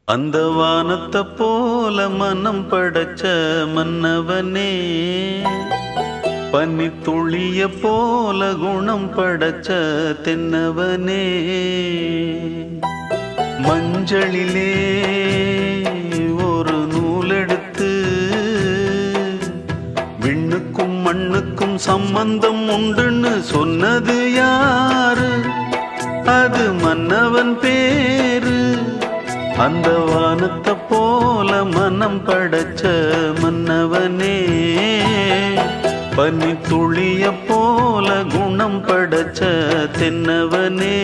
அந்த வானத்தை போல மனம் படைச்ச மன்னவனே, பனி துளிய போல குணம் படைச்ச தென்னவனே, மஞ்சளிலே ஒரு நூலெடுத்து விண்ணுக்கும் மண்ணுக்கும் சம்பந்தம் உண்டுன்னு சொன்னது யாரு? அது மன்னவன் பேரு. அந்த வானத்தை போல மனம் படைச்ச மன்னவனே, பனி துளிய போல குணம் படைச்ச தென்னவனே.